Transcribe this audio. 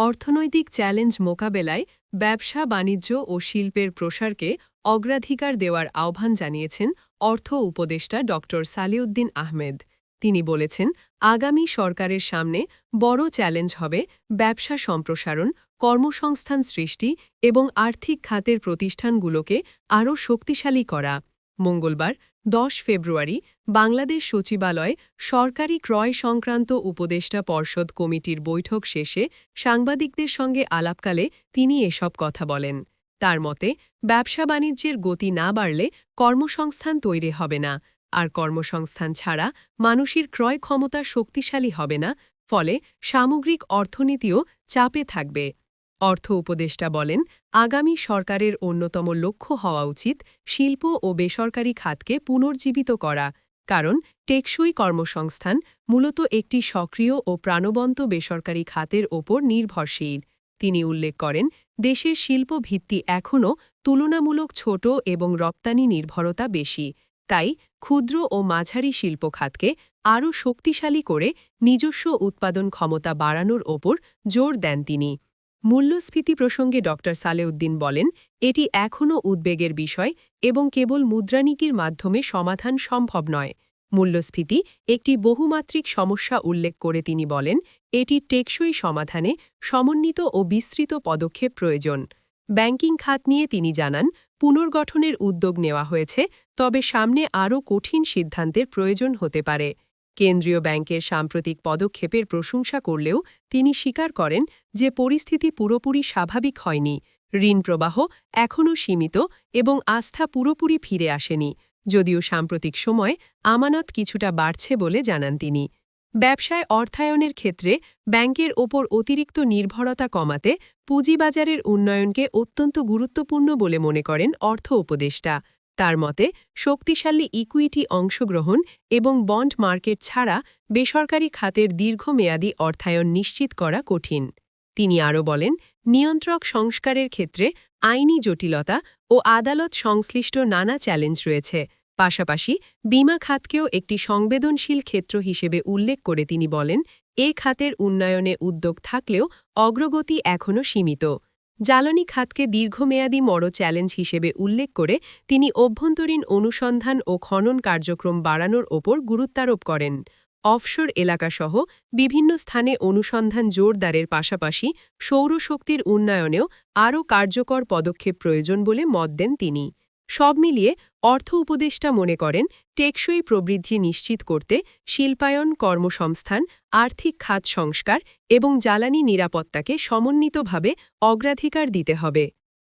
অর্থনৈতিক চ্যালেঞ্জ মোকাবেলায় ব্যবসা বাণিজ্য ও শিল্পের প্রসারকে অগ্রাধিকার দেওয়ার আহ্বান জানিয়েছেন অর্থ উপদেষ্টা ড সালেউদ্দিন আহমেদ। তিনি বলেছেন, আগামী সরকারের সামনে বড় চ্যালেঞ্জ হবে ব্যবসা সম্প্রসারণ, কর্মসংস্থান সৃষ্টি এবং আর্থিক খাতের প্রতিষ্ঠানগুলোকে আরও শক্তিশালী করা। মঙ্গলবার ১০ ফেব্রুয়ারি বাংলাদেশ সচিবালয়ে সরকারি ক্রয় সংক্রান্ত উপদেষ্টা পর্ষদ কমিটির বৈঠক শেষে সাংবাদিকদের সঙ্গে আলাপকালে তিনি এসব কথা বলেন। তার মতে, ব্যবসা বাণিজ্যের গতি না বাড়লে কর্মসংস্থান তৈরি হবে না, আর কর্মসংস্থান ছাড়া মানুষের ক্রয় ক্ষমতা শক্তিশালী হবে না, ফলে সামগ্রিক অর্থনীতিও চাপে থাকবে। অর্থ উপদেষ্টা বলেন, আগামী সরকারের অন্যতম লক্ষ্য হওয়া উচিত শিল্প ও বেসরকারি খাতকে পুনর্জীবিত করা, কারণ টেকসই কর্মসংস্থান মূলত একটি সক্রিয় ও প্রাণবন্ত বেসরকারি খাতের ওপর নির্ভরশীল। তিনি উল্লেখ করেন, দেশের শিল্প ভিত্তি এখনও তুলনামূলক ছোট এবং রপ্তানি নির্ভরতা বেশি, তাই ক্ষুদ্র ও মাঝারি শিল্প খাতকে আরও শক্তিশালী করে নিজস্ব উৎপাদন ক্ষমতা বাড়ানোর ওপর জোর দেন তিনি। মূল্যস্ফীতি প্রসঙ্গে ড সালেউদ্দিন বলেন, এটি এখনও উদ্বেগের বিষয় এবং কেবল মুদ্রানীতির মাধ্যমে সমাধান সম্ভব নয়। মূল্যস্ফীতি একটি বহুমাত্রিক সমস্যা উল্লেখ করে তিনি বলেন, এটির টেকসই সমাধানে সমন্বিত ও বিস্তৃত পদক্ষেপ প্রয়োজন। ব্যাংকিং খাত নিয়ে তিনি জানান, পুনর্গঠনের উদ্যোগ নেওয়া হয়েছে, তবে সামনে আরও কঠিন সিদ্ধান্তের প্রয়োজন হতে পারে। কেন্দ্রীয় ব্যাংকের সাম্প্রতিক পদক্ষেপের প্রশংসা করলেও তিনি স্বীকার করেন যে পরিস্থিতি পুরোপুরি স্বাভাবিক হয়নি, ঋণ প্রবাহ এখনও সীমিত এবং আস্থা পুরোপুরি ফিরে আসেনি, যদিও সাম্প্রতিক সময়ে আমানত কিছুটা বাড়ছে বলে জানান তিনি। ব্যবসায় অর্থায়নের ক্ষেত্রে ব্যাংকের ওপর অতিরিক্ত নির্ভরতা কমাতে পুঁজিবাজারের উন্নয়নকে অত্যন্ত গুরুত্বপূর্ণ বলে মনে করেন অর্থ উপদেষ্টা। তার মতে, শক্তিশালী ইকুইটি অংশগ্রহণ এবং বন্ড মার্কেট ছাড়া বেসরকারি খাতের দীর্ঘমেয়াদী অর্থায়ন নিশ্চিত করা কঠিন। তিনি আরও বলেন, নিয়ন্ত্রক সংস্কারের ক্ষেত্রে আইনি জটিলতা ও আদালত সংশ্লিষ্ট নানা চ্যালেঞ্জ রয়েছে। পাশাপাশি বীমা খাতকেও একটি সংবেদনশীল ক্ষেত্র হিসেবে উল্লেখ করে তিনি বলেন, এ খাতের উন্নয়নে উদ্যোগ থাকলেও অগ্রগতি এখনও সীমিত। জ্বালানি খাতকে দীর্ঘমেয়াদী বড় চ্যালেঞ্জ হিসেবে উল্লেখ করে তিনি অভ্যন্তরীণ অনুসন্ধান ও খনন কার্যক্রম বাড়ানোর ওপর গুরুত্বারোপ করেন। অফশোর এলাকাসহ বিভিন্ন স্থানে অনুসন্ধান জোরদারের পাশাপাশি সৌরশক্তির উন্নয়নেও আরও কার্যকর পদক্ষেপ প্রয়োজন বলে মত দেন তিনি। সব মিলিয়ে অর্থ উপদেষ্টা মনে করেন, টেকসই প্রবৃদ্ধি নিশ্চিত করতে শিল্পায়ন, কর্মসংস্থান, আর্থিক খাত সংস্কার এবং জ্বালানি নিরাপত্তাকে সমন্বিতভাবে অগ্রাধিকার দিতে হবে।